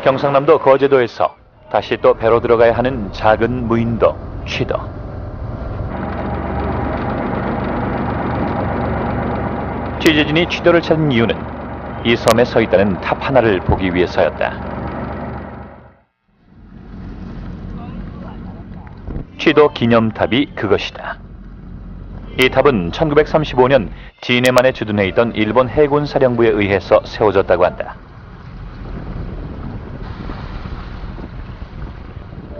경상남도 거제도에서 다시 또 배로 들어가야 하는 작은 무인도 취도. 취재진이 취도를 찾은 이유는 이 섬에 서 있다는 탑 하나를 보기 위해서였다. 취도 기념탑이 그것이다. 이 탑은 1935년 진해만에 주둔해 있던 일본 해군 사령부에 의해서 세워졌다고 한다.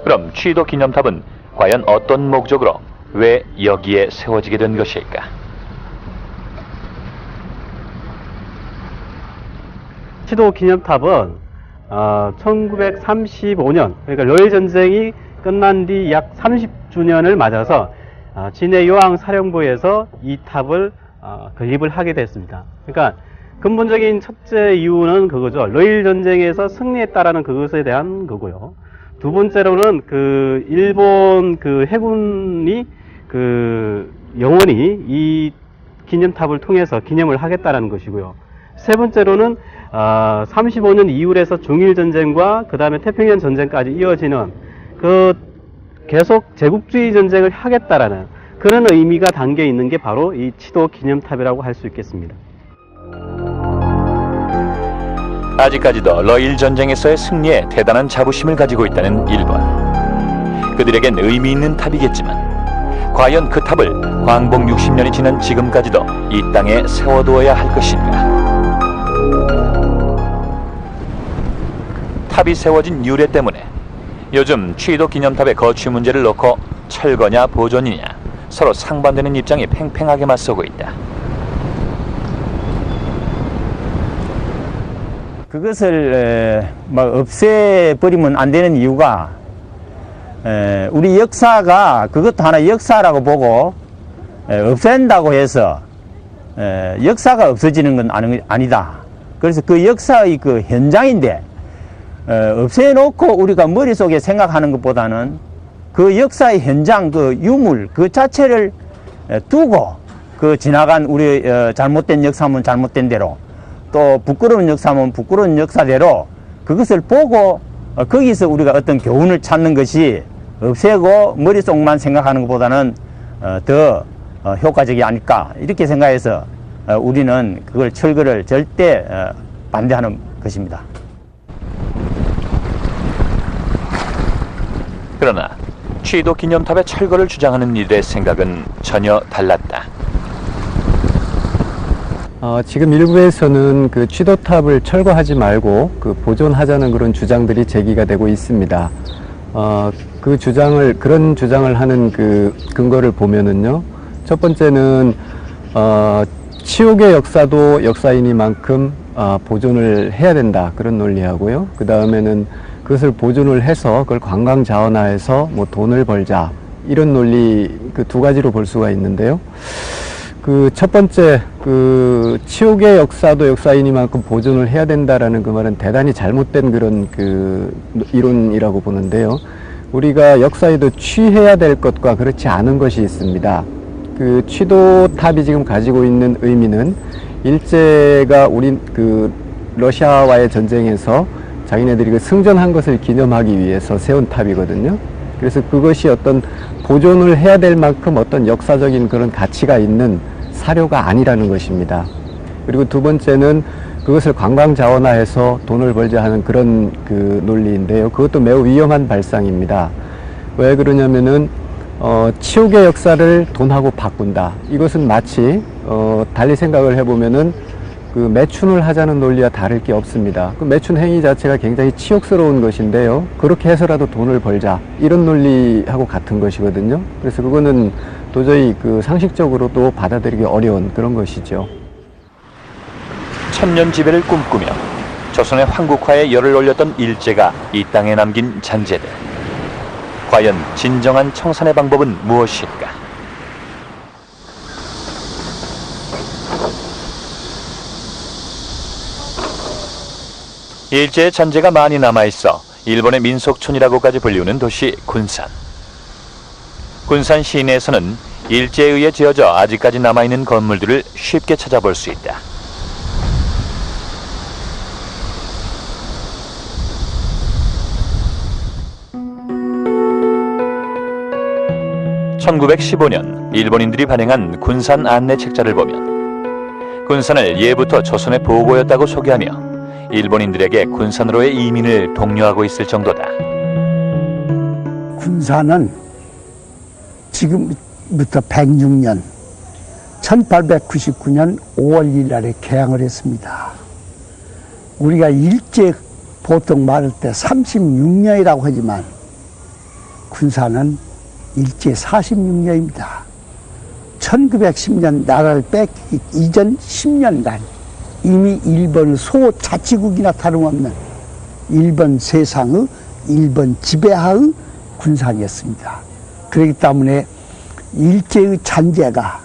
그럼 취도 기념탑은 과연 어떤 목적으로 왜 여기에 세워지게 된 것일까? 취도 기념탑은 1935년, 그러니까 러일 전쟁이 끝난 뒤 약 30주년을 맞아서 진해 요항 사령부에서 이 탑을 건립을 하게 됐습니다. 그러니까 근본적인 첫째 이유는 그거죠. 러일 전쟁에서 승리했다라는 그것에 대한 거고요. 두 번째로는 그 일본 그 해군이 그 영원히 이 기념탑을 통해서 기념을 하겠다라는 것이고요. 세 번째로는 35년 이후에서 중일 전쟁과 그 다음에 태평양 전쟁까지 이어지는 그 계속 제국주의 전쟁을 하겠다라는 그런 의미가 담겨 있는 게 바로 이 취도 기념탑이라고 할 수 있겠습니다. 아직까지도 러일 전쟁에서의 승리에 대단한 자부심을 가지고 있다는 일본. 그들에겐 의미 있는 탑이겠지만 과연 그 탑을 광복 60년이 지난 지금까지도 이 땅에 세워두어야 할 것인가? 탑이 세워진 유래 때문에 요즘 취도 기념탑의 거취 문제를 놓고 철거냐 보존이냐 서로 상반되는 입장이 팽팽하게 맞서고 있다. 그것을 없애버리면 안 되는 이유가 우리 역사가 그것도 하나 역사라고 보고 없앤다고 해서 역사가 없어지는 건 아니다. 그래서 그 역사의 그 현장인데 없애놓고 우리가 머릿속에 생각하는 것보다는 그 역사의 현장, 그 유물 그 자체를 두고 그 지나간 우리 잘못된 역사면 잘못된 대로 또 부끄러운 역사면 부끄러운 역사대로 그것을 보고 거기서 우리가 어떤 교훈을 찾는 것이 없애고 머릿속만 생각하는 것보다는 더 효과적이 아닐까 이렇게 생각해서 우리는 그걸 철거를 절대 반대하는 것입니다. 그러나 취도 기념탑의 철거를 주장하는 이들의 생각은 전혀 달랐다. 지금 일부에서는 그 취도탑을 철거하지 말고 그 보존하자는 그런 주장들이 제기가 되고 있습니다. 그런 주장을 하는 그 근거를 보면은요, 첫 번째는 치욕의 역사도 역사이니만큼 보존을 해야 된다 그런 논리하고요. 그 다음에는 그것을 보존을 해서 그걸 관광 자원화해서 뭐 돈을 벌자 이런 논리 그 두 가지로 볼 수가 있는데요. 그 첫 번째 그 치욕의 역사도 역사이니만큼 보존을 해야 된다라는 그 말은 대단히 잘못된 그런 그 이론이라고 보는데요. 우리가 역사에도 취해야 될 것과 그렇지 않은 것이 있습니다. 그 취도탑이 지금 가지고 있는 의미는 일제가 우리 그 러시아와의 전쟁에서 자기네들이 그 승전한 것을 기념하기 위해서 세운 탑이거든요. 그래서 그것이 어떤 보존을 해야 될 만큼 어떤 역사적인 그런 가치가 있는 사료가 아니라는 것입니다. 그리고 두 번째는 그것을 관광 자원화해서 돈을 벌자 하는 그런 그 논리인데요. 그것도 매우 위험한 발상입니다. 왜 그러냐면은 치욕의 역사를 돈하고 바꾼다. 이것은 마치 달리 생각을 해보면은 그 매춘을 하자는 논리와 다를 게 없습니다. 그 매춘 행위 자체가 굉장히 치욕스러운 것인데요. 그렇게 해서라도 돈을 벌자 이런 논리하고 같은 것이거든요. 그래서 그거는 도저히 그 상식적으로도 받아들이기 어려운 그런 것이죠. 천년 지배를 꿈꾸며 조선의 황국화에 열을 올렸던 일제가 이 땅에 남긴 잔재들. 과연 진정한 청산의 방법은 무엇일까? 일제의 잔재가 많이 남아있어 일본의 민속촌이라고까지 불리우는 도시 군산. 군산 시내에서는 일제에 의해 지어져 아직까지 남아있는 건물들을 쉽게 찾아볼 수 있다. 1915년 일본인들이 발행한 군산 안내 책자를 보면 군산을 예부터 조선의 보고였다고 소개하며 일본인들에게 군산으로의 이민을 독려하고 있을 정도다. 군산은 지금부터 106년 1899년 5월 1일 날에 개항을 했습니다. 우리가 일제 보통 말할 때 36년이라고 하지만 군산은 일제 46년입니다. 1910년 나라를 뺏기 이전 10년간 이미 일본의 소자치국이나 다름없는 일본 세상의 일본 지배하의 군산이었습니다. 그렇기 때문에 일제의 잔재가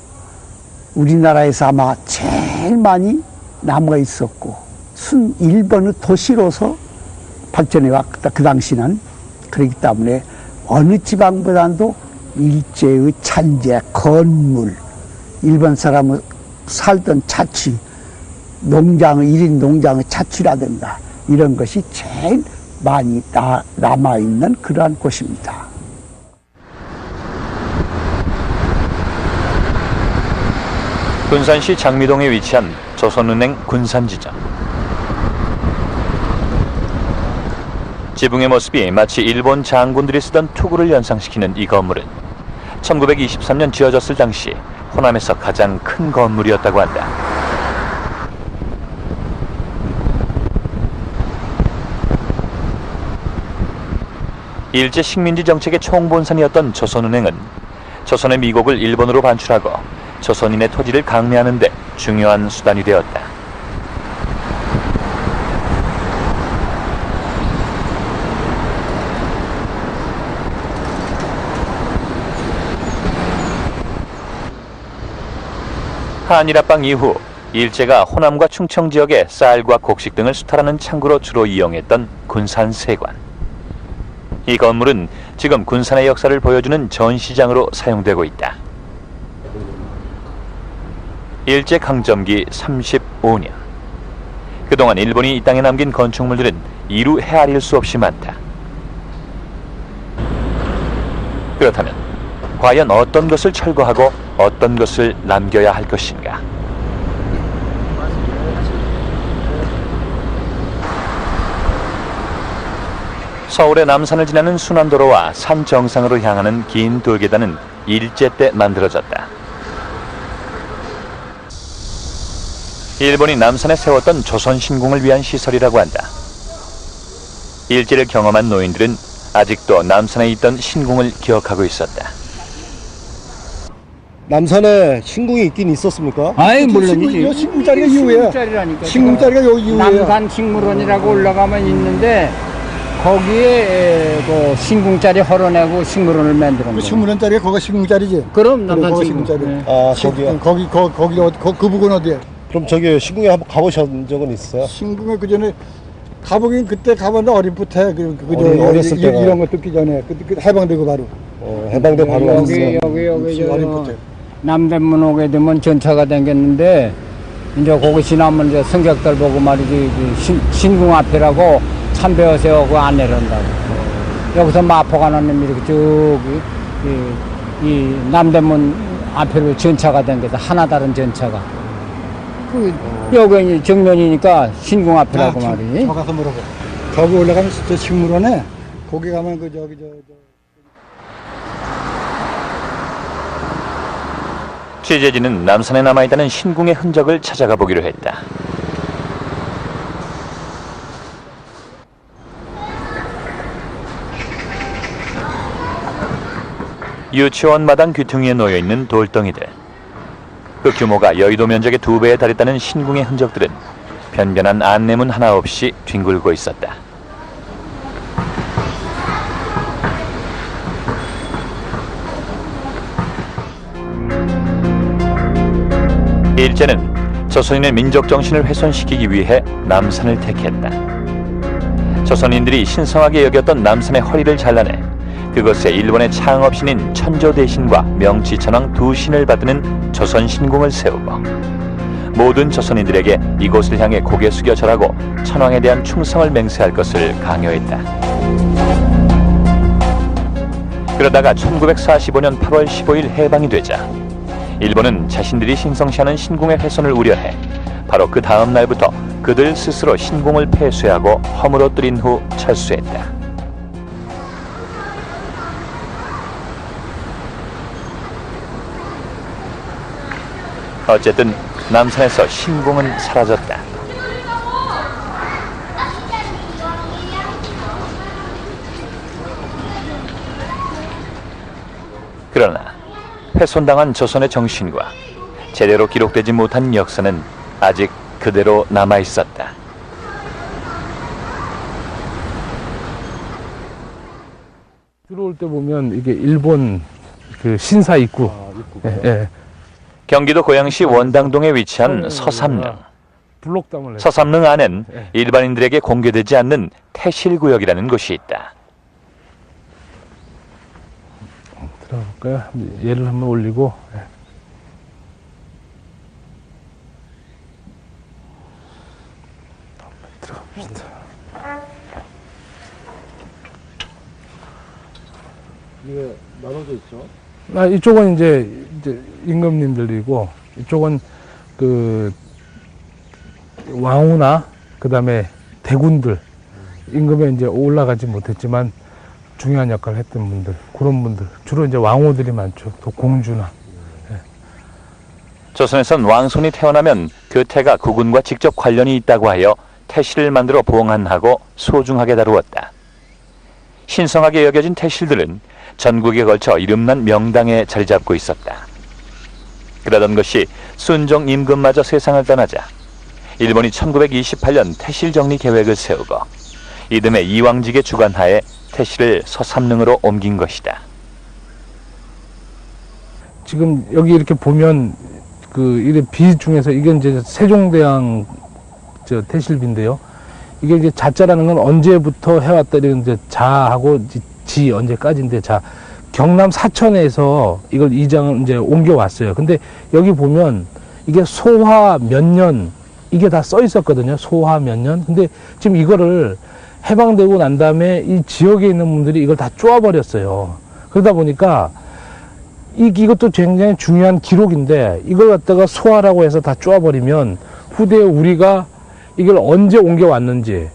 우리나라에서 아마 제일 많이 남아 있었고 일본의 도시로서 발전해 왔다. 그 당시는. 그렇기 때문에 어느 지방보다도 일제의 잔재, 건물, 일본 사람은 살던 자취, 농장의 1인 농장의 자취라든가 이런 것이 제일 많이 남아있는 그러한 곳입니다. 군산시 장미동에 위치한 조선은행 군산지점. 지붕의 모습이 마치 일본 장군들이 쓰던 투구를 연상시키는 이 건물은 1923년 지어졌을 당시 호남에서 가장 큰 건물이었다고 한다. 일제 식민지 정책의 총본산이었던 조선은행은 조선의 미국을 일본으로 반출하고 조선인의 토지를 강매하는 데 중요한 수단이 되었다. 한일합방 이후 일제가 호남과 충청 지역에 쌀과 곡식 등을 수탈하는 창구로 주로 이용했던 군산세관. 이 건물은 지금 군산의 역사를 보여주는 전시장으로 사용되고 있다. 일제강점기 35년. 그동안 일본이 이 땅에 남긴 건축물들은 이루 헤아릴 수 없이 많다. 그렇다면 과연 어떤 것을 철거하고 어떤 것을 남겨야 할 것인가? 서울의 남산을 지나는 순환도로와 산 정상으로 향하는 긴 돌계단은 일제 때 만들어졌다. 일본이 남산에 세웠던 조선 신궁을 위한 시설이라고 한다. 일제를 경험한 노인들은 아직도 남산에 있던 신궁을 기억하고 있었다. 남산에 신궁이 있긴 있었습니까? 아이 물론이지. 신궁자리가 이후에. 신궁자리라니까. 신궁자리가 여기 이후에. 남산 식물원이라고 올라가면 있는데 거기에 그 신궁자리 헐어내고 식물원을 만들어. 그 식물원자리가 거기가 신궁자리지. 그럼 남산 거기 식물. 신궁자리. 네. 아 거기요. 거기 어디 그 부근 어디에? 그럼 저기 신궁에 한번 가보신 적은 있어요? 신궁에 그 전에 가보긴 그때 가봤는데 어림부터 어렸을 때가. 이런 거 듣기 전에 그 해방되고 바로. 해방돼 바로 여기 왔어요. 어림부터. 남대문 오게 되면 전차가 다녔는데 이제 거기 지나면 이제 승객들 보고 말이지 신궁 앞이라고 참배어 세우고 안내를 한다고. 여기서 마포가 나는 이렇게 쭉 이 남대문 앞으로 전차가 다녀서 하나 다른 전차가. 여기 정면이니까 신궁 앞이라고 말이지. 저 가서 물어봐. 저기 올라가면 저 식물원에 거기 가면 그 저기 취재진은 남산에 남아있다는 신궁의 흔적을 찾아가 보기로 했다. 유치원 마당 귀퉁이에 놓여있는 돌덩이들. 그 규모가 여의도 면적의 2배에 달했다는 신궁의 흔적들은 변변한 안내문 하나 없이 뒹굴고 있었다. 일제는 조선인의 민족 정신을 훼손시키기 위해 남산을 택했다. 조선인들이 신성하게 여겼던 남산의 허리를 잘라내 그것에 일본의 창업신인 천조대신과 명치천왕 두 신을 받드는 조선신궁을 세우고 모든 조선인들에게 이곳을 향해 고개 숙여 절하고 천왕에 대한 충성을 맹세할 것을 강요했다. 그러다가 1945년 8월 15일 해방이 되자 일본은 자신들이 신성시하는 신궁의 훼손을 우려해 바로 그 다음 날부터 그들 스스로 신궁을 폐쇄하고 허물어뜨린 후 철수했다. 어쨌든 남산에서 신궁은 사라졌다. 그러나 훼손당한 조선의 정신과 제대로 기록되지 못한 역사는 아직 그대로 남아 있었다. 들어올 때 보면 이게 일본 그 신사 입구. 예, 예. 경기도 고양시 원당동에 위치한 서삼릉. 블록담을 서삼릉 안엔 일반인들에게 공개되지 않는 태실구역이라는 곳이 있다. 들어볼까요? 얘를 한번 올리고. 예. 들어갑시다. 이게 나눠져 있죠? 이쪽은 이제 임금님들이고, 이쪽은 그 왕후나 그다음에 대군들, 임금에 이제 올라가지 못했지만 중요한 역할을 했던 분들, 그런 분들, 주로 이제 왕후들이 많죠. 또 공주나. 조선에선 왕손이 태어나면 그 태가 국군과 직접 관련이 있다고 하여 태실을 만들어 봉안하고 소중하게 다루었다. 신성하게 여겨진 태실들은 전국에 걸쳐 이름난 명당에 자리 잡고 있었다. 그러던 것이 순종 임금마저 세상을 떠나자 일본이 1928년 태실 정리 계획을 세우고 이듬해 이왕직의 주관하에 태실을 서삼릉으로 옮긴 것이다. 지금 여기 이렇게 보면 그 이래 비 중에서 이게 이제 세종대왕 태실비인데요. 이게 이제 자자라는 건 언제부터 해왔다 이런 이제 자하고 지 언제까지인데 자 경남 사천에서 이걸 이장을 이제 옮겨왔어요. 근데 여기 보면 이게 소화 몇 년 이게 다 써 있었거든요. 소화 몇 년. 근데 지금 이거를 해방되고 난 다음에 이 지역에 있는 분들이 이걸 다 쪼아버렸어요. 그러다 보니까 이것도 굉장히 중요한 기록인데 이걸 갖다가 소화라고 해서 다 쪼아버리면 후대에 우리가 이걸 언제 옮겨왔는지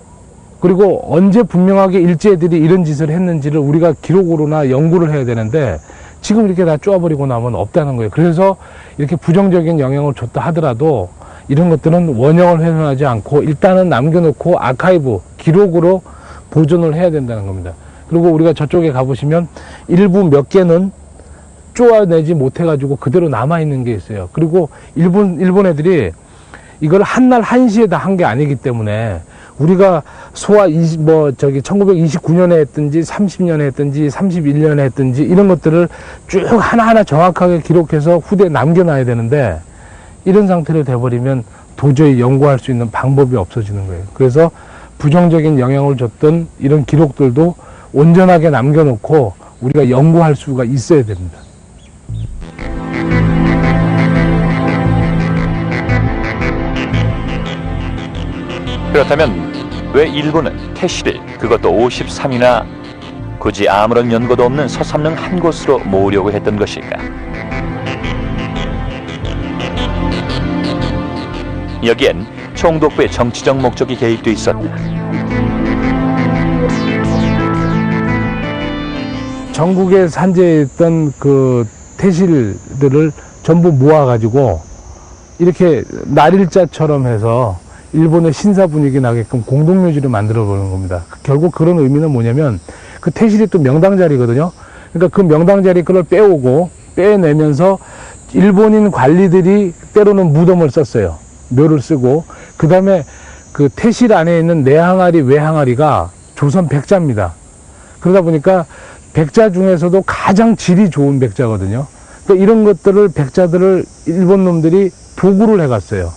그리고 언제 분명하게 일제들이 이런 짓을 했는지를 우리가 기록으로나 연구를 해야 되는데 지금 이렇게 다 쪼아버리고 나면 없다는 거예요. 그래서 이렇게 부정적인 영향을 줬다 하더라도 이런 것들은 원형을 훼손하지 않고 일단은 남겨놓고 아카이브, 기록으로 보존을 해야 된다는 겁니다. 그리고 우리가 저쪽에 가보시면 일부 몇 개는 쪼아내지 못해가지고 그대로 남아있는 게 있어요. 그리고 일본 애들이 이걸 한날 한시에 다 한 게 아니기 때문에 우리가 소화 1929년에 했든지 30년에 했든지 31년에 했든지 이런 것들을 쭉 하나하나 정확하게 기록해서 후대에 남겨놔야 되는데 이런 상태로 돼버리면 도저히 연구할 수 있는 방법이 없어지는 거예요. 그래서 부정적인 영향을 줬던 이런 기록들도 온전하게 남겨놓고 우리가 연구할 수가 있어야 됩니다. 그렇다면 왜 일본은 태실을 그것도 53이나 굳이 아무런 연고도 없는 서삼릉 한 곳으로 모으려고 했던 것일까? 여기엔 총독부의 정치적 목적이 개입돼 있었다. 전국에 산재했던 그 태실들을 전부 모아가지고 이렇게 날일자처럼 해서 일본의 신사 분위기 나게끔 공동묘지를 만들어 보는 겁니다. 결국 그런 의미는 뭐냐면 그 태실이 또 명당 자리거든요. 그러니까 그 명당 자리 그걸 빼오고 빼내면서 일본인 관리들이 때로는 무덤을 썼어요. 묘를 쓰고 그 다음에 그 태실 안에 있는 내항아리 외항아리가 조선 백자입니다. 그러다 보니까 백자 중에서도 가장 질이 좋은 백자거든요. 그러니까 이런 것들을 백자들을 일본 놈들이 도구를 해갔어요.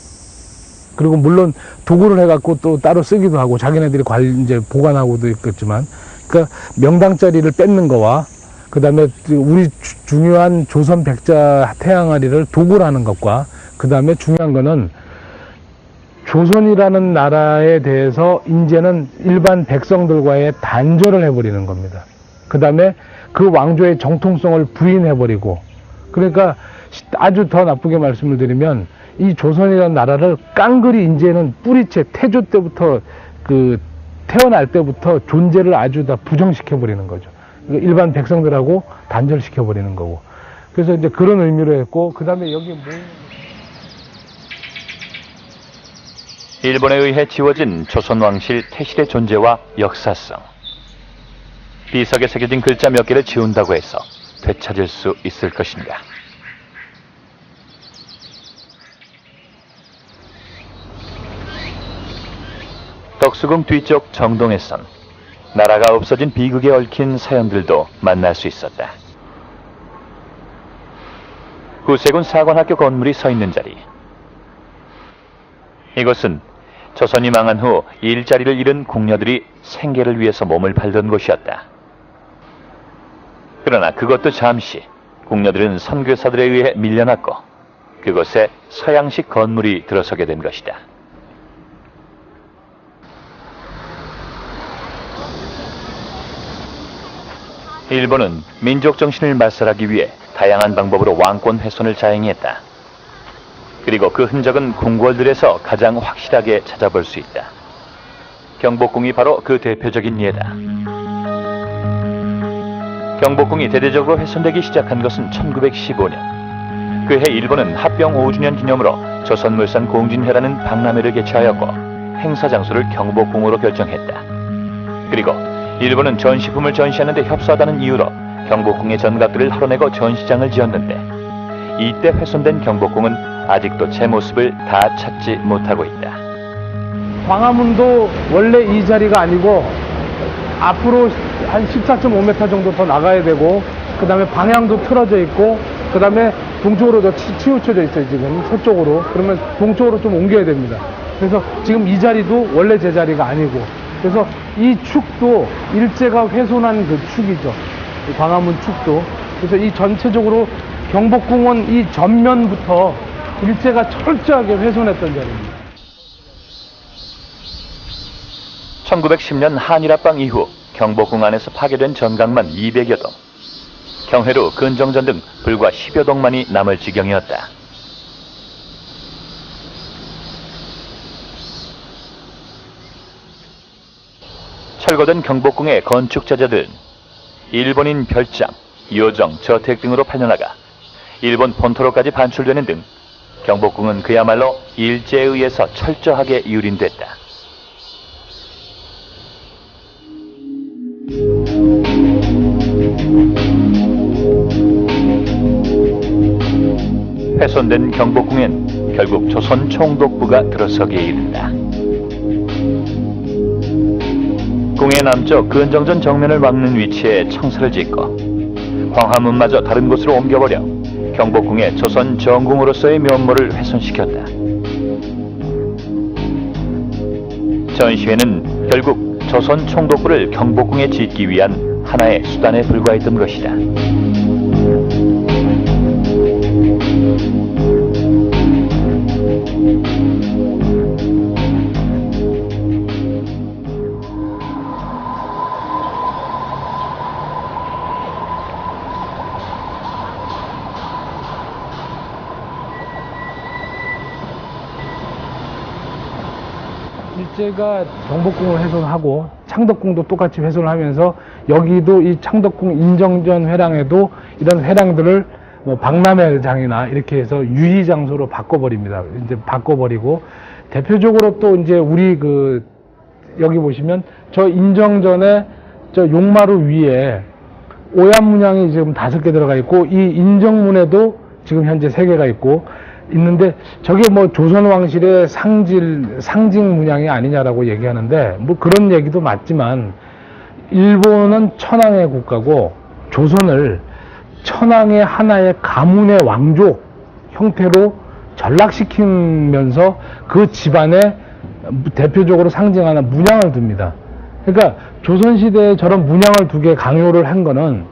그리고 물론 도구를 해갖고 또 따로 쓰기도 하고 자기네들이 이제 보관하고도 있겠지만, 그러니까 명당 자리를 뺏는 거와 그 다음에 우리 중요한 조선 백자 태양아리를 도구를 하는 것과 그 다음에 중요한 거는 조선이라는 나라에 대해서 이제는 일반 백성들과의 단절을 해버리는 겁니다. 그 다음에 그 왕조의 정통성을 부인해버리고, 그러니까 아주 더 나쁘게 말씀을 드리면 이 조선이라는 나라를 깡그리 이제는 뿌리채 태조 때부터 그 태어날 때부터 존재를 아주 다 부정시켜버리는 거죠. 일반 백성들하고 단절시켜버리는 거고. 그래서 이제 그런 의미로 했고, 그 다음에 여기 일본에 의해 지워진 조선 왕실 태실의 존재와 역사성. 비석에 새겨진 글자 몇 개를 지운다고 해서 되찾을 수 있을 것인가? 덕수궁 뒤쪽 정동에선 나라가 없어진 비극에 얽힌 사연들도 만날 수 있었다. 구세군 사관학교 건물이 서 있는 자리. 이곳은 조선이 망한 후 일자리를 잃은 궁녀들이 생계를 위해서 몸을 팔던 곳이었다. 그러나 그것도 잠시 궁녀들은 선교사들에 의해 밀려났고 그곳에 서양식 건물이 들어서게 된 것이다. 일본은 민족 정신을 말살하기 위해 다양한 방법으로 왕권 훼손을 자행했다. 그리고 그 흔적은 궁궐들에서 가장 확실하게 찾아볼 수 있다. 경복궁이 바로 그 대표적인 예다. 경복궁이 대대적으로 훼손되기 시작한 것은 1915년. 그해 일본은 합병 5주년 기념으로 조선물산 공진회라는 박람회를 개최하였고 행사 장소를 경복궁으로 결정했다. 그리고 일본은 전시품을 전시하는 데 협소하다는 이유로 경복궁의 전각들을 헐어내고 전시장을 지었는데 이때 훼손된 경복궁은 아직도 제 모습을 다 찾지 못하고 있다. 광화문도 원래 이 자리가 아니고 앞으로 한 14.5m 정도 더 나가야 되고, 그 다음에 방향도 틀어져 있고, 그 다음에 동쪽으로 더 치우쳐져 있어요. 지금 서쪽으로. 그러면 동쪽으로 좀 옮겨야 됩니다. 그래서 지금 이 자리도 원래 제 자리가 아니고, 그래서 이 축도 일제가 훼손한 그 축이죠. 이 광화문 축도. 그래서 이 전체적으로 경복궁은 이 전면부터 일제가 철저하게 훼손했던 자리입니다. 1910년 한일합방 이후 경복궁 안에서 파괴된 전각만 200여 동, 경회로 근정전 등 불과 10여 동만이 남을 지경이었다. 철거된 경복궁의 건축자재들은 일본인 별장, 요정, 저택 등으로 팔려나가 일본 본토로까지 반출되는 등 경복궁은 그야말로 일제에 의해서 철저하게 유린됐다. 훼손된 경복궁엔 결국 조선 총독부가 들어서기에 이른다. 궁의 남쪽 근정전 정면을 막는 위치에 청사를 짓고 광화문마저 다른 곳으로 옮겨버려 경복궁의 조선 정궁으로서의 면모를 훼손시켰다. 전시회는 결국 조선 총독부를 경복궁에 짓기 위한 하나의 수단에 불과했던 것이다. 일제가 경복궁을 훼손하고 창덕궁도 똑같이 훼손하면서 여기도 이 창덕궁 인정전 회랑에도 이런 회랑들을 뭐 박람회장이나 이렇게 해서 유의 장소로 바꿔버립니다. 이제 바꿔버리고 대표적으로 또 이제 우리 그 여기 보시면 저 인정전에 저 용마루 위에 오얏 문양이 지금 5개 들어가 있고 이 인정문에도 지금 현재 3개가 있고 있는데 저게 뭐 조선 왕실의 상징 문양이 아니냐라고 얘기하는데 뭐 그런 얘기도 맞지만 일본은 천황의 국가고 조선을 천황의 하나의 가문의 왕족 형태로 전락시키면서 그 집안에 대표적으로 상징하는 문양을 둡니다. 그러니까 조선시대에 저런 문양을 2개 강요를 한 거는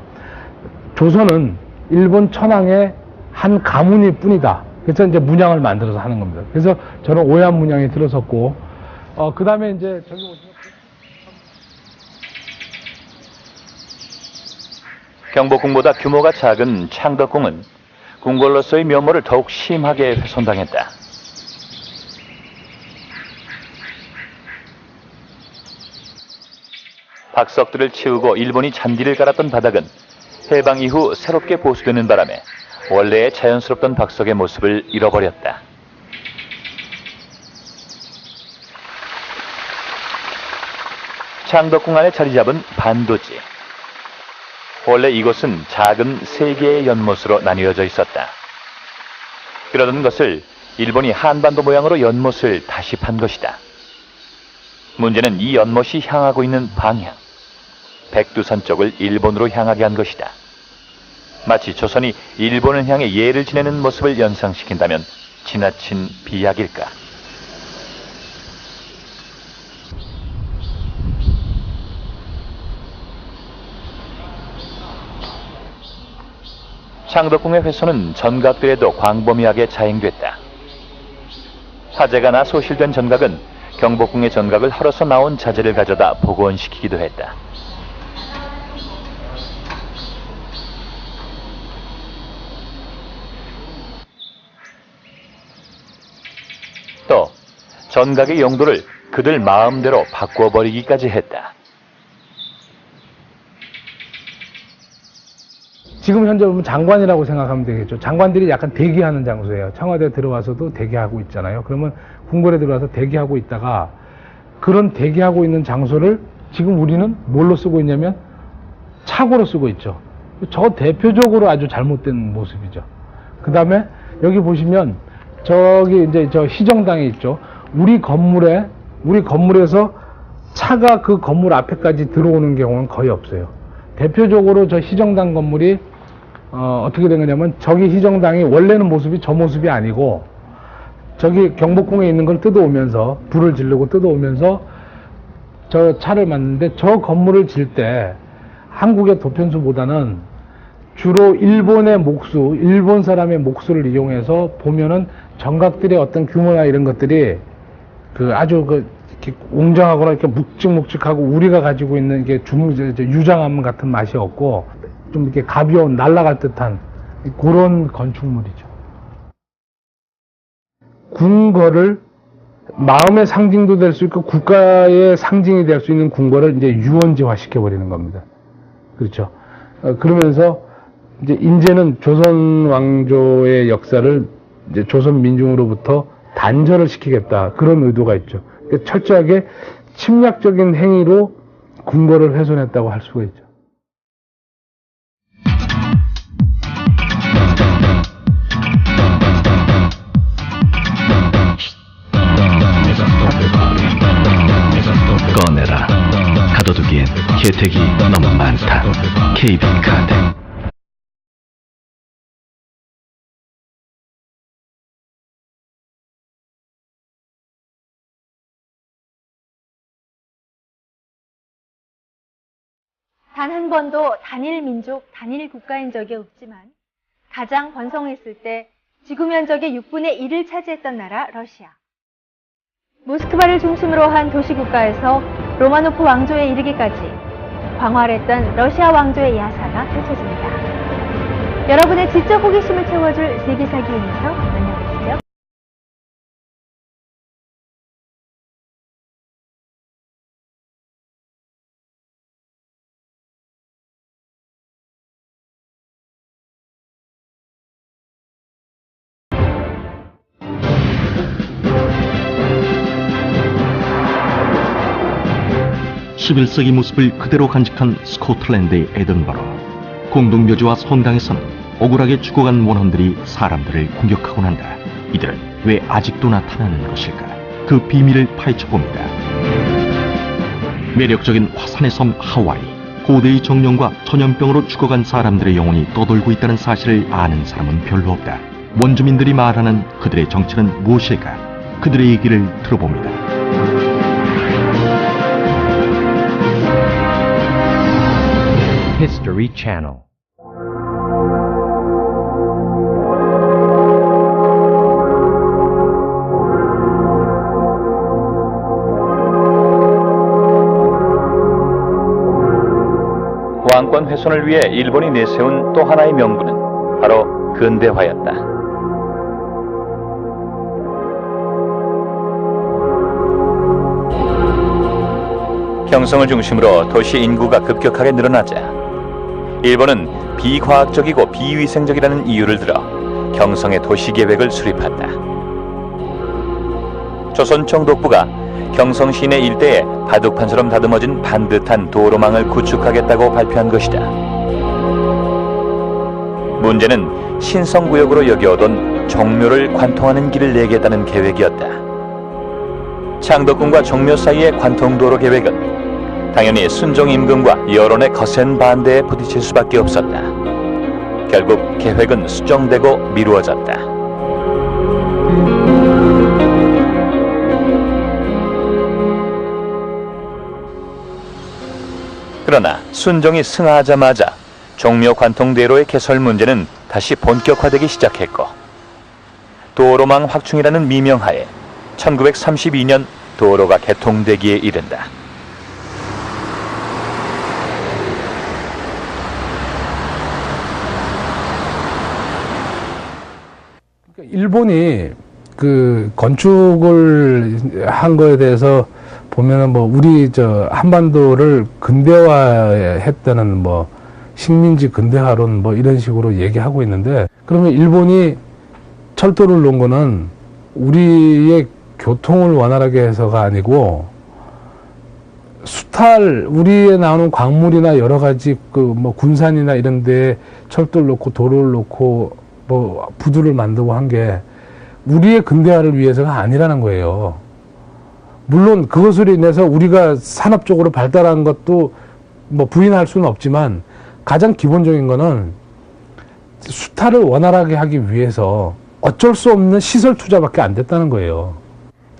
조선은 일본 천황의 한 가문일 뿐이다. 그래서 이제 문양을 만들어서 하는 겁니다. 그래서 저런 오얏 문양이 들어섰고, 그 다음에 이제 저기 보시면 경복궁보다 규모가 작은 창덕궁은 궁궐로서의 면모를 더욱 심하게 훼손당했다. 박석들을 치우고 일본이 잔디를 깔았던 바닥은 해방 이후 새롭게 보수되는 바람에 원래의 자연스럽던 박석의 모습을 잃어버렸다. 창덕궁 안에 자리 잡은 반도지. 원래 이곳은 작은 3개의 연못으로 나뉘어져 있었다. 그러던 것을 일본이 한반도 모양으로 연못을 다시 판 것이다. 문제는 이 연못이 향하고 있는 방향. 백두산 쪽을 일본으로 향하게 한 것이다. 마치 조선이 일본을 향해 예를 지내는 모습을 연상시킨다면 지나친 비약일까? 창덕궁의 훼손은 전각들에도 광범위하게 자행됐다. 화재가 나 소실된 전각은 경복궁의 전각을 헐어서 나온 자재를 가져다 복원시키기도 했다. 또 전각의 용도를 그들 마음대로 바꿔버리기까지 했다. 지금 현재 보면 장관이라고 생각하면 되겠죠. 장관들이 약간 대기하는 장소예요. 청와대 들어와서도 대기하고 있잖아요. 그러면 궁궐에 들어와서 대기하고 있다가 그런 대기하고 있는 장소를 지금 우리는 뭘로 쓰고 있냐면 차고로 쓰고 있죠. 저 대표적으로 아주 잘못된 모습이죠. 그 다음에 여기 보시면 저기 이제 저 희정당에 있죠. 우리 건물에서 차가 그 건물 앞에까지 들어오는 경우는 거의 없어요. 대표적으로 저 희정당 건물이 어떻게 된 거냐면 저기 희정당이 원래는 모습이 저 모습이 아니고 저기 경복궁에 있는 걸 뜯어오면서 불을 지르고 뜯어오면서 저 차를 만드는데 저 건물을 질 때 한국의 도편수보다는 주로 일본의 목수, 일본 사람의 목수를 이용해서 보면은 정각들의 어떤 규모나 이런 것들이 그 아주 이렇게 웅장하거나 이렇게 묵직묵직하고 우리가 가지고 있는 이게 유장함 같은 맛이 없고 좀 이렇게 가벼운 날아갈 듯한 그런 건축물이죠. 궁궐을 마음의 상징도 될 수 있고 국가의 상징이 될 수 있는 궁궐을 이제 유원지화 시켜버리는 겁니다. 그렇죠. 그러면서 이제는 조선 왕조의 역사를 이제 조선 민중으로부터 단절을 시키겠다. 그런 의도가 있죠. 그러니까 철저하게 침략적인 행위로 궁궐을 훼손했다고 할 수가 있죠. 꺼내라. 가둬두기엔 혜택이 너무 많다. KB카드. 단 한 번도 단일 민족, 단일 국가인 적이 없지만 가장 번성했을 때 지구 면적의 6분의 1을 차지했던 나라 러시아. 모스크바를 중심으로 한 도시국가에서 로마노프 왕조에 이르기까지 광활했던 러시아 왕조의 야사가 펼쳐집니다. 여러분의 지적 호기심을 채워줄 세계사 기행에서 만나보시죠. (11세기) 모습을 그대로 간직한 스코틀랜드의 에든버러. 공동묘지와 성당에서는 억울하게 죽어간 원혼들이 사람들을 공격하곤 한다. 이들은 왜 아직도 나타나는 것일까? 그 비밀을 파헤쳐봅니다. 매력적인 화산의 섬 하와이. 고대의 정령과 전염병으로 죽어간 사람들의 영혼이 떠돌고 있다는 사실을 아는 사람은 별로 없다. 원주민들이 말하는 그들의 정체는 무엇일까? 그들의 얘기를 들어봅니다. History Channel. 왕권 훼손을 위해 일본이 내세운 또 하나의 명분은 바로 근대화였다. 경성을 중심으로 도시 인구가 급격하게 늘어나자 일본은 비과학적이고 비위생적이라는 이유를 들어 경성의 도시계획을 수립한다. 조선 총독부가 경성 시내 일대에 바둑판처럼 다듬어진 반듯한 도로망을 구축하겠다고 발표한 것이다. 문제는 신성구역으로 여겨오던 종묘를 관통하는 길을 내겠다는 계획이었다. 창덕궁과 종묘 사이의 관통도로 계획은 당연히 순종 임금과 여론의 거센 반대에 부딪힐 수밖에 없었다. 결국 계획은 수정되고 미루어졌다. 그러나 순종이 승하하자마자 종묘 관통대로의 개설 문제는 다시 본격화되기 시작했고, 도로망 확충이라는 미명하에 1932년 도로가 개통되기에 이른다. 일본이 그 건축을 한 거에 대해서 보면은 뭐 우리 저 한반도를 근대화했다는 뭐 식민지 근대화론 뭐 이런 식으로 얘기하고 있는데, 그러면 일본이 철도를 놓은 거는 우리의 교통을 원활하게 해서가 아니고 수탈, 우리에 나오는 광물이나 여러 가지 그 뭐 군산이나 이런 데에 철도를 놓고 도로를 놓고 뭐 부두를 만들고 한 게 우리의 근대화를 위해서가 아니라는 거예요. 물론 그것으로 인해서 우리가 산업적으로 발달한 것도 뭐 부인할 수는 없지만, 가장 기본적인 거는 수탈을 원활하게 하기 위해서 어쩔 수 없는 시설 투자밖에 안 됐다는 거예요.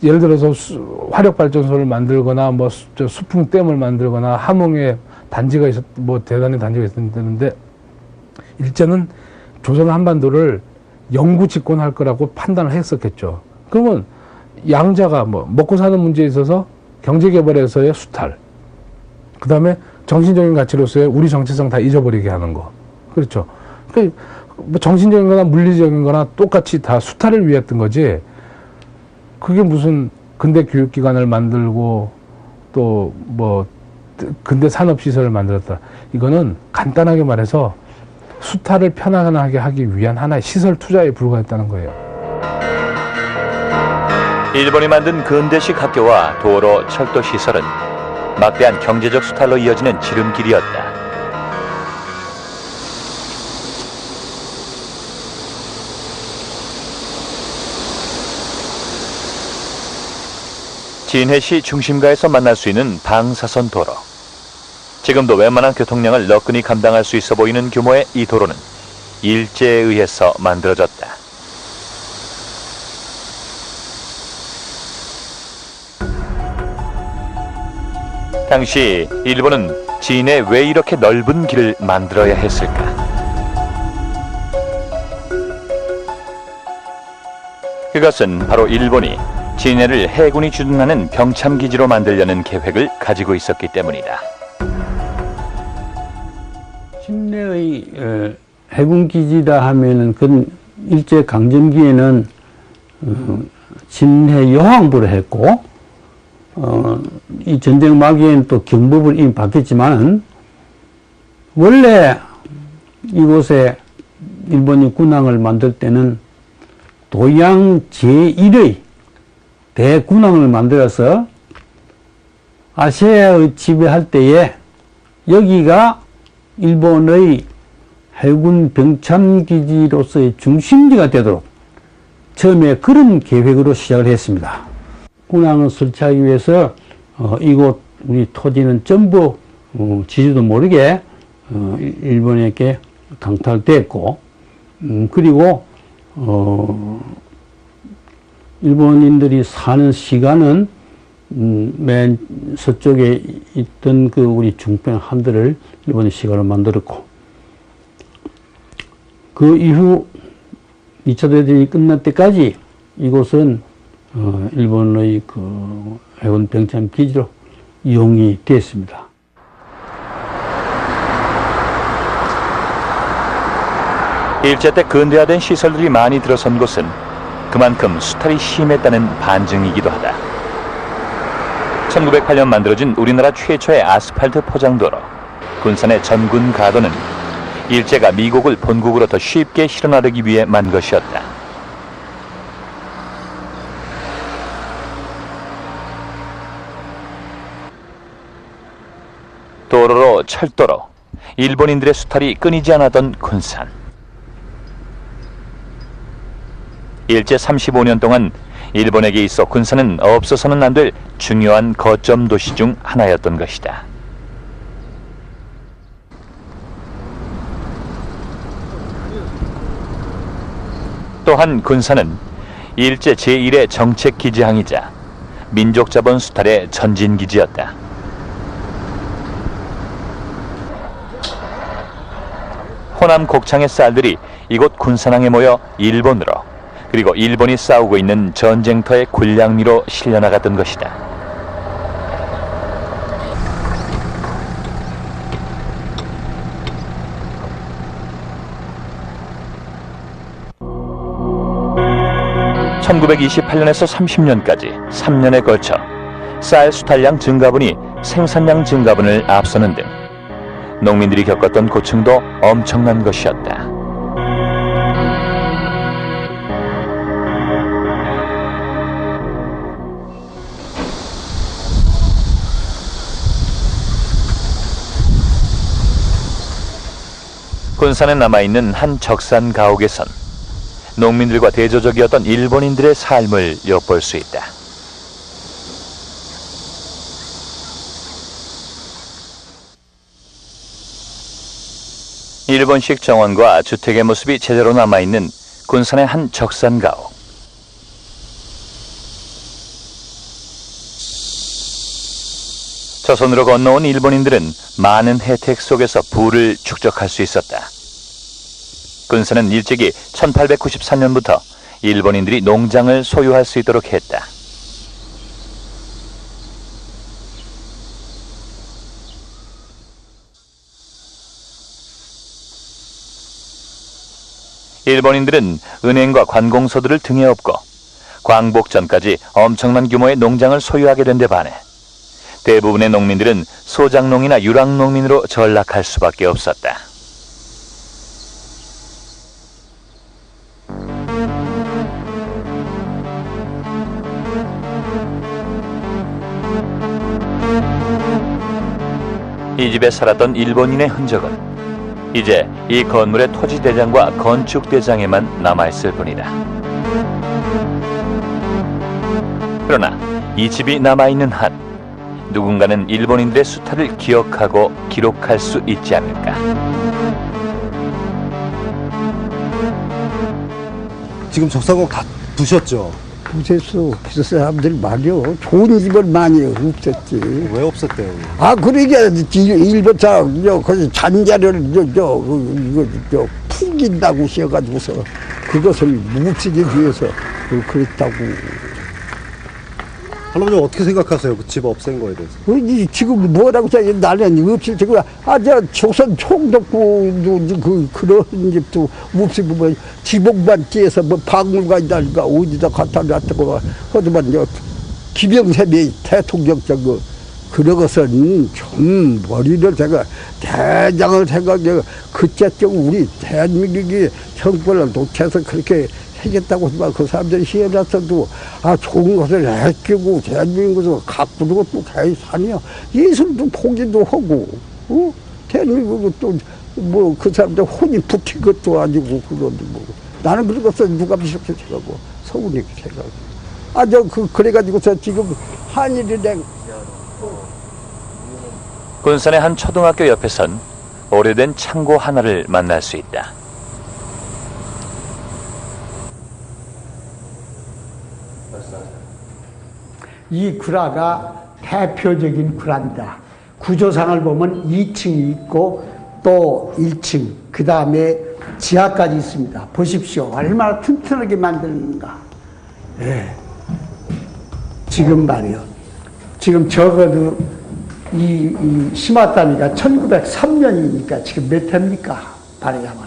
예를 들어서 화력발전소를 만들거나 뭐 수풍댐을 만들거나 함흥에 단지가 뭐 대단히 단지가 있었는데, 일제는 조선 한반도를 영구 집권할 거라고 판단을 했었겠죠. 그러면 양자가 뭐 먹고 사는 문제에 있어서 경제개발에서의 수탈, 그 다음에 정신적인 가치로서의 우리 정체성 다 잊어버리게 하는 거. 그렇죠. 그러니까 뭐 정신적인 거나 물리적인 거나 똑같이 다 수탈을 위했던 거지, 그게 무슨 근대 교육기관을 만들고 또 뭐 근대 산업시설을 만들었다. 이거는 간단하게 말해서 수탈을 편안하게 하기 위한 하나의 시설 투자에 불과했다는 거예요. 일본이 만든 근대식 학교와 도로, 철도 시설은 막대한 경제적 수탈로 이어지는 지름길이었다. 진해시 중심가에서 만날 수 있는 방사선 도로. 지금도 웬만한 교통량을 너끈히 감당할 수 있어 보이는 규모의 이 도로는 일제에 의해서 만들어졌다. 당시 일본은 진해에 왜 이렇게 넓은 길을 만들어야 했을까? 그것은 바로 일본이 진해를 해군이 주둔하는 병참기지로 만들려는 계획을 가지고 있었기 때문이다. 진해의 해군기지다 하면은 그건 일제 강점기에는 진해 여왕부를 했고, 이 전쟁 말기에는 또 경보를 이미 바뀌었지만, 원래 이곳에 일본이 군항을 만들 때는 도양 제1의 대군항을 만들어서 아시아의 지배할 때에 여기가 일본의 해군 병참기지로서의 중심지가 되도록 처음에 그런 계획으로 시작을 했습니다. 군항을 설치하기 위해서 이곳 우리 토지는 전부 지지도 모르게 일본에게 강탈됐고, 그리고 일본인들이 사는 시간은 맨 서쪽에 있던 그 우리 중평 함대를 일본이 시간을 만들었고, 그 이후 2차 대전이 끝날 때까지 이곳은 일본의 그 해군 병참 기지로 이용이 됐습니다. 일제 때 근대화된 시설들이 많이 들어선 곳은 그만큼 수탈이 심했다는 반증이기도 하다. 1908년 만들어진 우리나라 최초의 아스팔트 포장도로 군산의 전군 가도는 일제가 미국을 본국으로 더 쉽게 실어나르기 위해 만 것이었다. 도로로 철도로 일본인들의 수탈이 끊이지 않았던 군산. 일제 35년 동안 일본에게 있어 군산은 없어서는 안 될 중요한 거점 도시 중 하나였던 것이다. 또한 군산은 일제 제1의 정책기지항이자 민족자본 수탈의 전진기지였다. 호남 곡창의 쌀들이 이곳 군산항에 모여 일본으로, 그리고 일본이 싸우고 있는 전쟁터의 군량미로 실려나갔던 것이다. (1928년에서 30년까지) 3년에 걸쳐 쌀 수탈량 증가분이 생산량 증가분을 앞서는 등 농민들이 겪었던 고충도 엄청난 것이었다. 군산에 남아있는 한 적산 가옥에선 농민들과 대조적이었던 일본인들의 삶을 엿볼 수 있다. 일본식 정원과 주택의 모습이 제대로 남아있는 군산의 한 적산 가옥. 조선으로 건너온 일본인들은 많은 혜택 속에서 부를 축적할 수 있었다. 군산은 일찍이 1894년부터 일본인들이 농장을 소유할 수 있도록 했다. 일본인들은 은행과 관공서들을 등에 업고 광복 전까지 엄청난 규모의 농장을 소유하게 된 데 반해 대부분의 농민들은 소작농이나 유랑농민으로 전락할 수밖에 없었다. 이 집에 살았던 일본인의 흔적은 이제 이 건물의 토지대장과 건축대장에만 남아있을 뿐이다. 그러나 이 집이 남아있는 한 누군가는 일본인들의 수탈을 기억하고 기록할 수 있지 않을까. 지금 적산곡 다 부셨죠? 부셨어. 그 사람들 말이요. 좋은 집을 많이 없었지. 왜 없었대요? 아, 그러게 일본 사람 거기 잔자를 풍긴다고 씌어가지고서 그것을 묵히기 위해서 그랬다고. 할아버지 어떻게 생각하세요? 그 집 없앤 거에 대해서? 지금 뭐라고 해야 나는 없을 지금 저 조선 총독부 그런 집도 없이고 뭐 지붕만 떼서 뭐 박물관이랄까 어디다 갖다 놨다고 하지만 김영삼이 대통령 그런 것은 좀 머리를 제가 대장을 생각해 그때쯤 우리 대한민국이 정권을 독해서 그렇게 하겠다고 하지만 그 사람들이 시해놨어도 좋은 것을 아끼고 대한민국에서 가꾸는 것도 개산이야. 예술도 포기도 하고 대한민국은 또 뭐 그 사람들 혼이 붙인 것도 아니고 그런데 뭐 나는 그런 것을 누가 이렇게 생각하고 서운히 생각하고 그래가지고서 지금 한일이 된 군산의 한 초등학교 옆에선 오래된 창고 하나를 만날 수 있다. 이 구라가 대표적인 구라입니다. 구조상을 보면 2층이 있고 또 1층, 그 다음에 지하까지 있습니다. 보십시오. 얼마나 튼튼하게 만드는가. 예. 지금 말이요. 지금 적어도 이 시마다니가 1903년이니까 지금 몇 해입니까? 발행하면.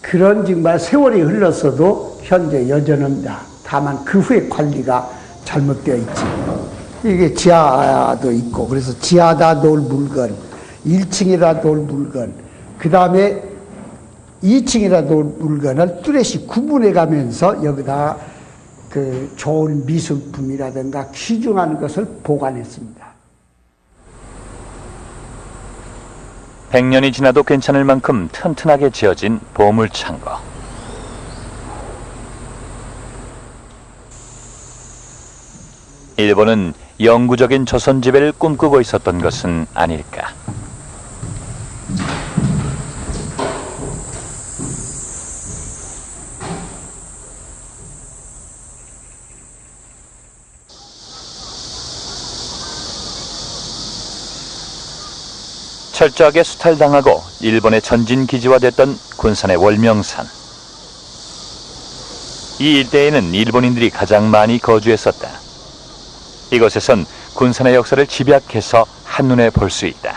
그런 정말 세월이 흘렀어도 현재 여전합니다. 다만 그 후에 관리가 잘못되어 있지. 이게 지하도 있고, 그래서 지하다 놓을 물건, 1층이라 놓을 물건, 그 다음에 2층이라 놓을 물건을 뚜렷이 구분해 가면서 여기다 그 좋은 미술품이라든가 귀중한 것을 보관했습니다. 100년이 지나도 괜찮을 만큼 튼튼하게 지어진 보물창고. 일본은 영구적인 조선 지배를 꿈꾸고 있었던 것은 아닐까. 철저하게 수탈당하고 일본의 전진 기지화됐던 군산의 월명산. 이 일대에는 일본인들이 가장 많이 거주했었다. 이곳에선 군산의 역사를 집약해서 한눈에 볼 수 있다.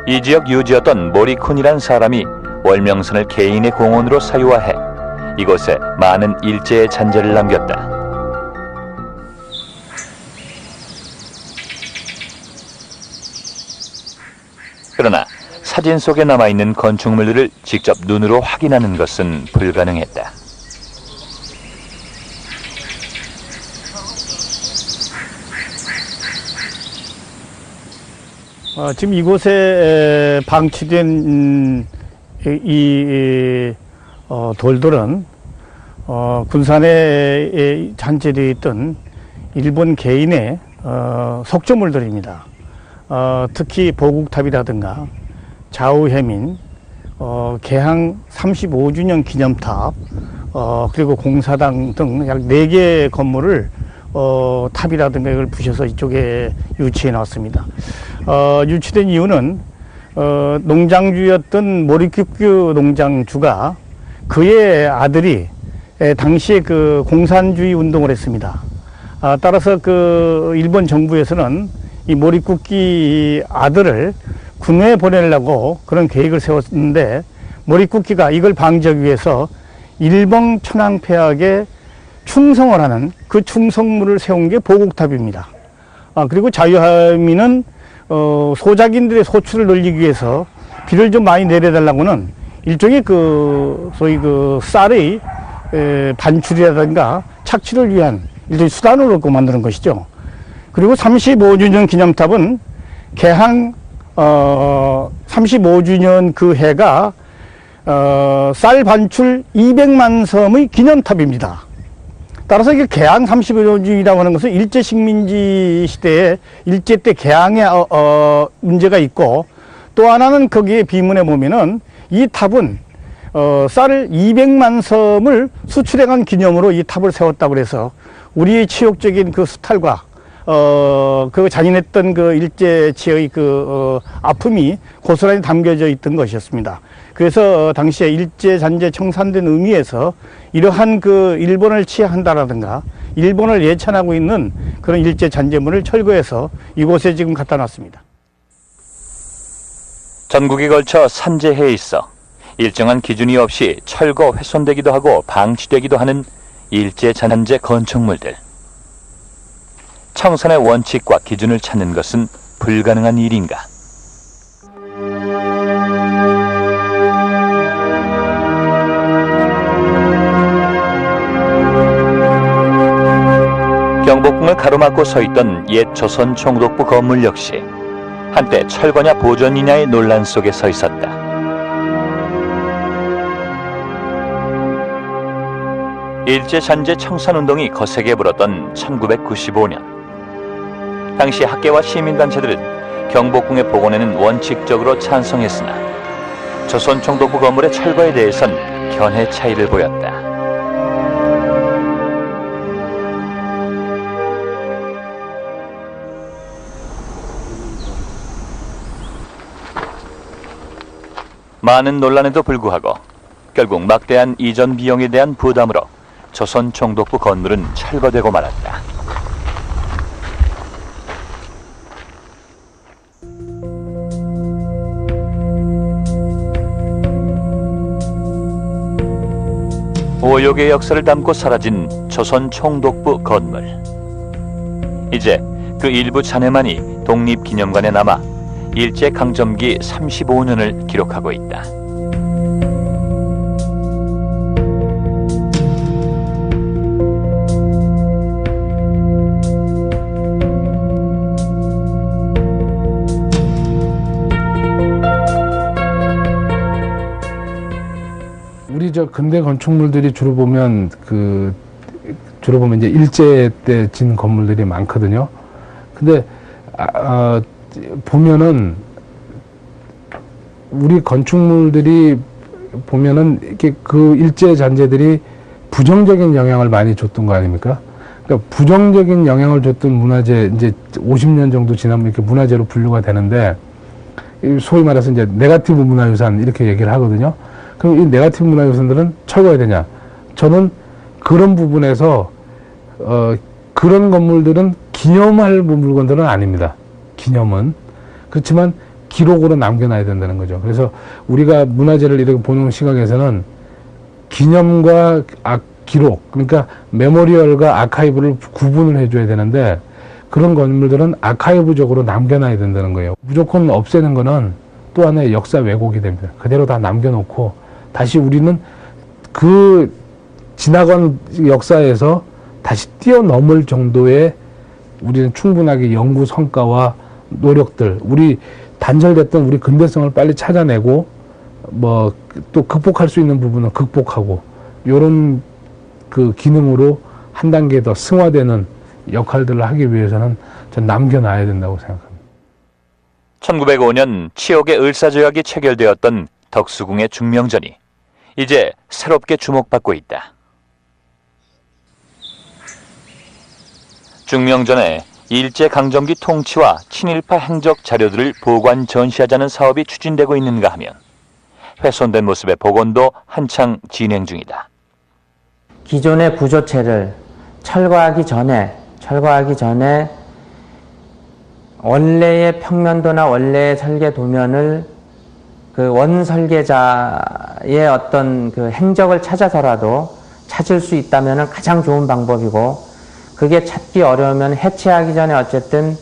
이 지역 유지였던 모리쿤이란 사람이 월명산을 개인의 공원으로 사유화해 이곳에 많은 일제의 잔재를 남겼다. 그러나 사진 속에 남아있는 건축물들을 직접 눈으로 확인하는 것은 불가능했다. 지금 이곳에 방치된 이 돌들은 군산에 잔재되어 있던 일본 개인의 속조물들입니다. 특히 보국탑이라든가 좌우해민, 개항 35주년 기념탑, 그리고 공사당 등 약 4개 건물을 탑이라든가 이걸 부셔서 이쪽에 유치해 놨습니다. 유치된 이유는 농장주였던 모리쿠큐 농장주가 그의 아들이 당시에 그 공산주의 운동을 했습니다. 따라서 그 일본 정부에서는 이 모리쿠키 아들을 군에 보내려고 그런 계획을 세웠는데, 모리쿠키가 이걸 방지하기 위해서 일본 천황폐하에 충성을 하는 그 충성물을 세운 게 보국탑입니다. 그리고 자유하민은 소작인들의 소출을 늘리기 위해서 비를 좀 많이 내려달라고는 일종의 그 소위 그 쌀의 반출이라든가 착취를 위한 일종의 수단으로 만드는 것이죠. 그리고 35주년 기념탑은 개항 35주년 그 해가 쌀 반출 200만 섬의 기념탑입니다. 따라서 이게 개항 35주년이라고 하는 것은 일제 식민지 시대에 일제 때 개항에 문제가 있고, 또 하나는 거기에 비문에 보면은 이 탑은 쌀을 200만 섬을 수출해간 기념으로 이 탑을 세웠다고 그래서 우리의 치욕적인 그 수탈과 그 잔인했던 그 일제치의 그 아픔이 고스란히 담겨져 있던 것이었습니다. 그래서 당시에 일제 잔재 청산된 의미에서 이러한 그 일본을 치하한다라든가 일본을 예찬하고 있는 그런 일제 잔재물을 철거해서 이곳에 지금 갖다 놨습니다. 전국에 걸쳐 산재해 있어 일정한 기준이 없이 철거 훼손되기도 하고 방치되기도 하는 일제 잔재 건축물들. 청산의 원칙과 기준을 찾는 것은 불가능한 일인가? 경복궁을 가로막고 서 있던 옛 조선 총독부 건물 역시 한때 철거냐 보존이냐의 논란 속에 서 있었다. 일제 잔재 청산운동이 거세게 불었던 1995년, 당시 학계와 시민단체들은 경복궁의 복원에는 원칙적으로 찬성했으나 조선 총독부 건물의 철거에 대해선 견해 차이를 보였다. 많은 논란에도 불구하고 결국 막대한 이전 비용에 대한 부담으로 조선 총독부 건물은 철거되고 말았다. 오욕의 역사를 담고 사라진 조선 총독부 건물. 이제 그 일부 잔해만이 독립기념관에 남아 일제강점기 35년을 기록하고 있다. 우리 저 근대 건축물들이 주로 보면 이제 일제 때 진 건물들이 많거든요. 근데 보면은 우리 건축물들이 보면은 이렇게 그 일제 잔재들이 부정적인 영향을 많이 줬던 거 아닙니까? 그러니까 부정적인 영향을 줬던 문화재 이제 50년 정도 지나면 이렇게 문화재로 분류가 되는데, 소위 말해서 이제 네거티브 문화유산 이렇게 얘기를 하거든요. 그럼 이 네거티브 문화유산들은 철거해야 되냐? 저는 그런 부분에서 그런 건물들은 기념할 물건들은 아닙니다. 기념은. 그렇지만 기록으로 남겨놔야 된다는 거죠. 그래서 우리가 문화재를 이렇게 보는 시각에서는 기념과 기록, 그러니까 메모리얼과 아카이브를 구분을 해줘야 되는데, 그런 건물들은 아카이브적으로 남겨놔야 된다는 거예요. 무조건 없애는 거는 또 하나의 역사 왜곡이 됩니다. 그대로 다 남겨놓고 다시 우리는 그 지나간 역사에서 다시 뛰어넘을 정도의 우리는 충분하게 연구 성과와 노력들, 우리 단절됐던 우리 근대성을 빨리 찾아내고 뭐 또 극복할 수 있는 부분은 극복하고, 요런 그 기능으로 한 단계 더 승화되는 역할들을 하기 위해서는 전 남겨놔야 된다고 생각합니다. 1905년 치옥의 을사조약이 체결되었던 덕수궁의 중명전이 이제 새롭게 주목받고 있다. 중명전에 일제강점기 통치와 친일파 행적 자료들을 보관 전시하자는 사업이 추진되고 있는가 하면 훼손된 모습의 복원도 한창 진행 중이다. 기존의 구조체를 철거하기 전에 원래의 평면도나 원래의 설계 도면을 그 원 설계자의 어떤 그 행적을 찾아서라도 찾을 수 있다면 가장 좋은 방법이고, 그게 찾기 어려우면 해체하기 전에 어쨌든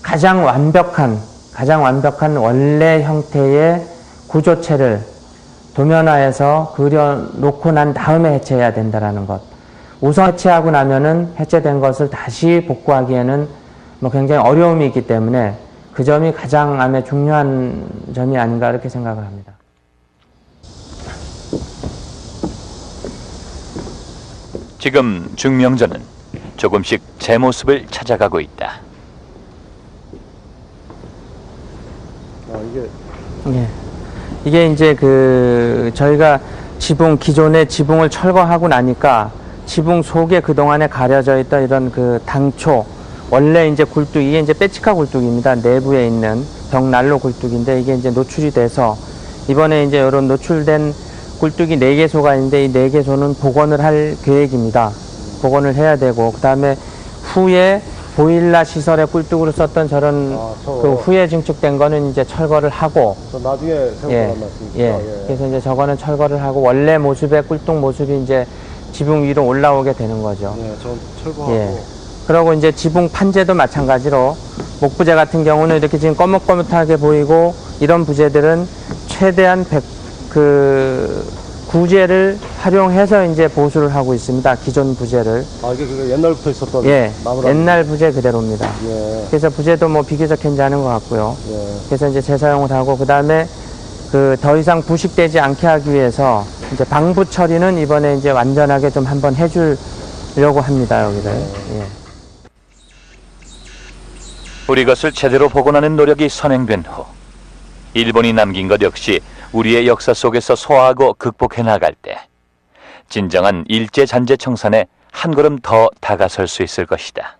가장 완벽한 원래 형태의 구조체를 도면화해서 그려놓고 난 다음에 해체해야 된다는 것. 우선 해체하고 나면은 해체된 것을 다시 복구하기에는 뭐 굉장히 어려움이 있기 때문에 그 점이 가장 아마 중요한 점이 아닌가 이렇게 생각을 합니다. 지금 중명전은 조금씩 제 모습을 찾아가고 있다. 이게 이제 저희가 기존의 지붕을 철거하고 나니까 지붕 속에 그동안에 가려져 있던 이런 당초, 원래 이제 굴뚝, 이게 이제 빼치카 굴뚝입니다. 내부에 있는 벽난로 굴뚝인데, 이게 이제 노출이 돼서 이번에 이제 이런 노출된 굴뚝이 4개소가 있는데, 이 4개소는 복원을 할 계획입니다. 복원을 해야 되고, 그 다음에 후에 보일러 시설의 꿀뚝으로 썼던 저런 후에 증축된 거는 이제 철거를 하고, 나중에 생각한 말씀이시죠? 그래서 이제 저거는 철거를 하고 원래 모습의 꿀뚝 모습이 이제 지붕 위로 올라오게 되는 거죠. 전 철거하고. 그리고 이제 지붕 판재도 마찬가지로 목부재 같은 경우는 이렇게 지금 꺼뭇꺼뭇하게 보이고, 이런 부재들은 최대한 구재를 활용해서 이제 보수를 하고 있습니다. 기존 부재를. 이게 옛날부터 있었던 옛날 부재 그대로입니다. 그래서 부재도 뭐 비교적 괜찮은 것 같고요. 그래서 이제 재사용을 하고, 그 다음에 더 이상 부식되지 않게 하기 위해서 이제 방부 처리는 이번에 이제 완전하게 좀 한번 해주려고 합니다, 여기를. 우리 것을 제대로 복원하는 노력이 선행된 후 일본이 남긴 것 역시 우리의 역사 속에서 소화하고 극복해 나갈 때 진정한 일제 잔재 청산에 한 걸음 더 다가설 수 있을 것이다.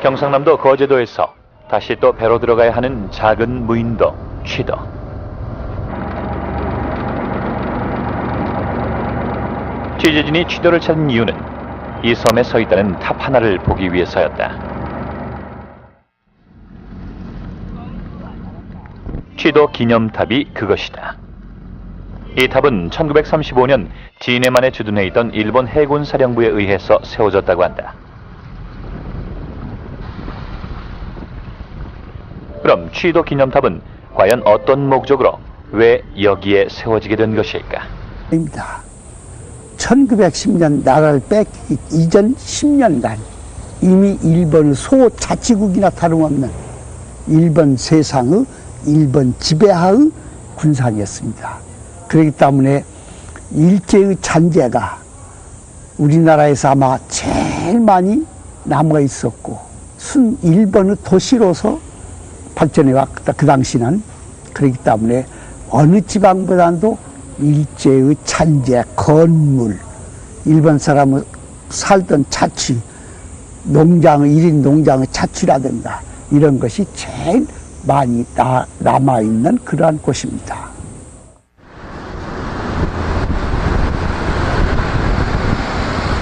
경상남도 거제도에서 다시 또 배로 들어가야 하는 작은 무인도 취도. 취재진이 취도를 찾은 이유는 이 섬에 서 있다는 탑 하나를 보기 위해서였다. 취도 기념탑이 그것이다. 이 탑은 1935년 진해만에 주둔해 있던 일본 해군 사령부에 의해서 세워졌다고 한다. 그럼 취도 기념탑은 과연 어떤 목적으로 왜 여기에 세워지게 된 것일까? 입니다. 1910년 나라를 뺏기 이전 10년간 이미 일본 소자치국이나 다름없는 일본 세상의 일본 지배하의 군산이었습니다. 그렇기 때문에 일제의 잔재가 우리나라에서 아마 제일 많이 남아 있었고 일본의 도시로서 발전해 왔다. 그 당시는. 그렇기 때문에 어느 지방보다도 일제의 잔재, 건물, 일본 사람은 살던 자취, 농장의 1인 농장의 자취라든가 이런 것이 제일 많이 남아있는 그러한 곳입니다.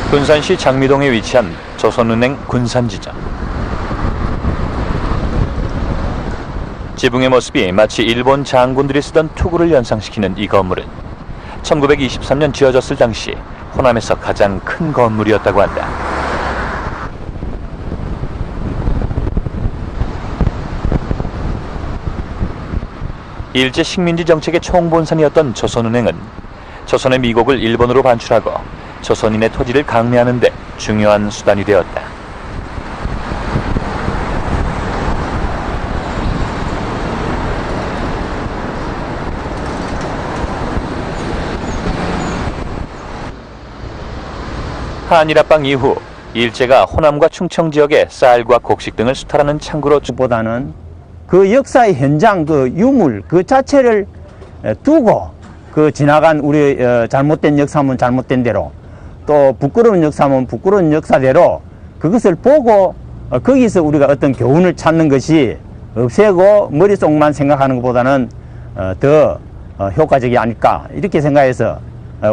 군산시 장미동에 위치한 조선은행 군산지점. 지붕의 모습이 마치 일본 장군들이 쓰던 투구를 연상시키는 이 건물은 1923년 지어졌을 당시 호남에서 가장 큰 건물이었다고 한다. 일제 식민지 정책의 총본산이었던 조선은행은 조선의 미국을 일본으로 반출하고 조선인의 토지를 강매하는 데 중요한 수단이 되었다. 한일합방 이후 일제가 호남과 충청 지역에 쌀과 곡식 등을 수탈하는 창구로 보다는 그 역사의 현장, 그 유물 그 자체를 두고 그 지나간 우리 잘못된 역사면 잘못된 대로 또 부끄러운 역사면 부끄러운 역사대로 그것을 보고 거기서 우리가 어떤 교훈을 찾는 것이 없애고 머릿속만 생각하는 것보다는 더 효과적이 아닐까 이렇게 생각해서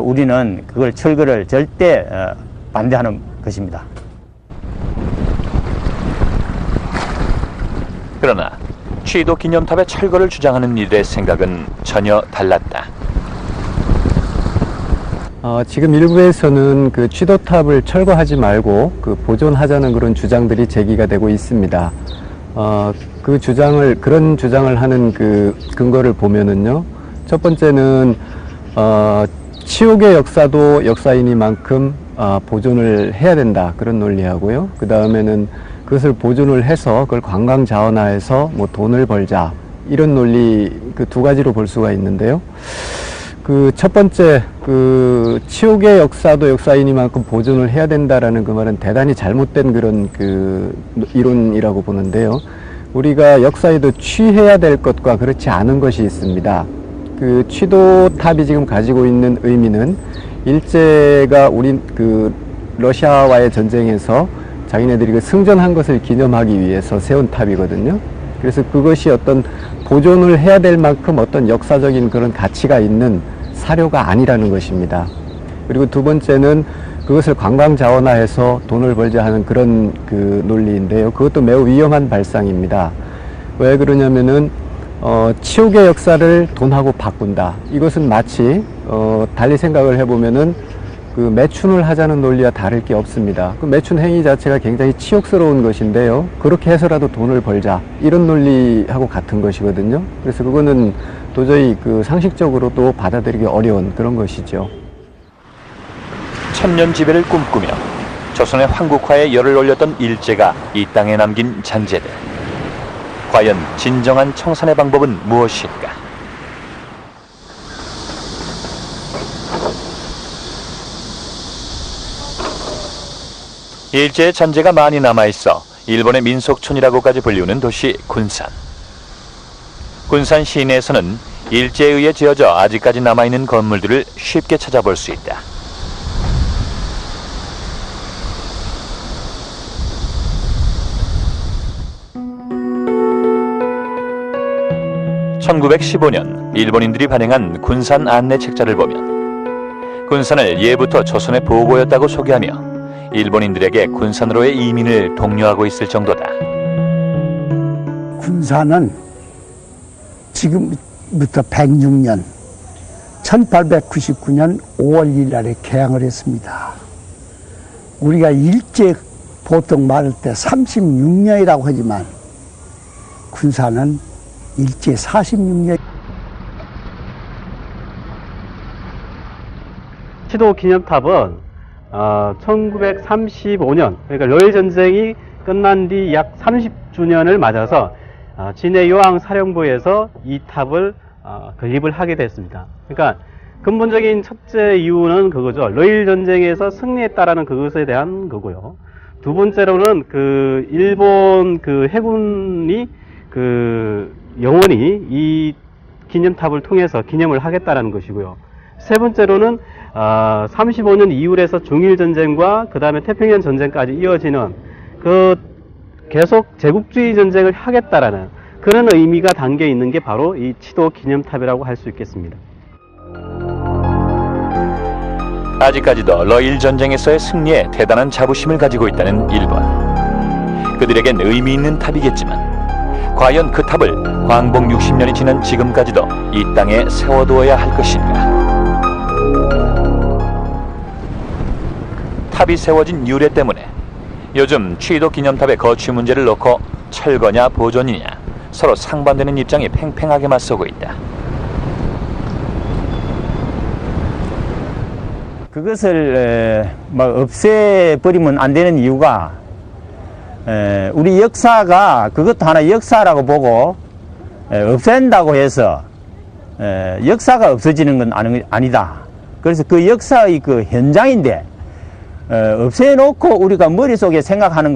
우리는 그걸 철거를 절대 반대하는 것입니다. 그러나 취도 기념탑의 철거를 주장하는 이들의 생각은 전혀 달랐다. 지금 일부에서는 그 취도탑을 철거하지 말고 그 보존하자는 그런 주장들이 제기가 되고 있습니다. 그런 주장을 하는 그 근거를 보면은요, 첫 번째는 치욕의 역사도 역사이니만큼 보존을 해야 된다 그런 논리하고요. 그 다음에는 그것을 보존을 해서 그걸 관광 자원화해서 뭐 돈을 벌자 이런 논리 그 두 가지로 볼 수가 있는데요. 그 첫 번째 그 치욕의 역사도 역사이니만큼 보존을 해야 된다라는 그 말은 대단히 잘못된 그런 그 이론이라고 보는데요. 우리가 역사에도 취해야 될 것과 그렇지 않은 것이 있습니다. 그 취도탑이 지금 가지고 있는 의미는 일제가 그 러시아와의 전쟁에서 자기네들이 그 승전한 것을 기념하기 위해서 세운 탑이거든요. 그래서 그것이 어떤 보존을 해야 될 만큼 어떤 역사적인 그런 가치가 있는 사료가 아니라는 것입니다. 그리고 두 번째는 그것을 관광 자원화해서 돈을 벌자 하는 그런 그 논리인데요. 그것도 매우 위험한 발상입니다. 왜 그러냐면은 치욕의 역사를 돈하고 바꾼다. 이것은 마치 달리 생각을 해보면은 그 매춘을 하자는 논리와 다를 게 없습니다. 그 매춘 행위 자체가 굉장히 치욕스러운 것인데요. 그렇게 해서라도 돈을 벌자 이런 논리하고 같은 것이거든요. 그래서 그거는 도저히 그 상식적으로도 받아들이기 어려운 그런 것이죠. 천년 지배를 꿈꾸며 조선의 황국화에 열을 올렸던 일제가 이 땅에 남긴 잔재들. 과연 진정한 청산의 방법은 무엇일까? 일제의 잔재가 많이 남아있어 일본의 민속촌이라고까지 불리우는 도시 군산. 군산 시내에서는 일제에 의해 지어져 아직까지 남아있는 건물들을 쉽게 찾아볼 수 있다. 1915년 일본인들이 발행한 군산 안내 책자를 보면 군산을 예부터 조선의 보고였다고 소개하며 일본인들에게 군산으로의 이민을 독려하고 있을 정도다. 군산은 지금부터 106년 1899년 5월 1일 날에 개항을 했습니다. 우리가 일제 보통 말할 때 36년이라고 하지만 군산은 일제 46년. 치도 기념탑은 1935년 그러니까 러일 전쟁이 끝난 뒤 약 30주년을 맞아서 진해 요항 사령부에서 이 탑을 건립을 하게 됐습니다. 그러니까 근본적인 첫째 이유는 그거죠. 러일 전쟁에서 승리했다라는 그것에 대한 거고요. 두 번째로는 그 일본 그 해군이 그 영원히 이 기념탑을 통해서 기념을 하겠다라는 것이고요. 세 번째로는 35년 이후에서 중일 전쟁과 그 다음에 태평양 전쟁까지 이어지는 그 계속 제국주의 전쟁을 하겠다라는 그런 의미가 담겨 있는 게 바로 이 치도 기념탑이라고 할 수 있겠습니다. 아직까지도 러일 전쟁에서의 승리에 대단한 자부심을 가지고 있다는 일본. 그들에겐 의미 있는 탑이겠지만 과연 그 탑을 광복 60년이 지난 지금까지도 이 땅에 세워두어야 할 것인가? 탑이 세워진 유래 때문에 요즘 취도 기념탑의 거취 문제를 놓고 철거냐 보존이냐 서로 상반되는 입장이 팽팽하게 맞서고 있다. 그것을 막 없애버리면 안 되는 이유가 우리 역사가 그것도 하나 역사라고 보고 없앤다고 해서 역사가 없어지는 건 아니다. 그래서 그 역사의 그 현장인데 없애놓고 우리가 머릿속에 생각하는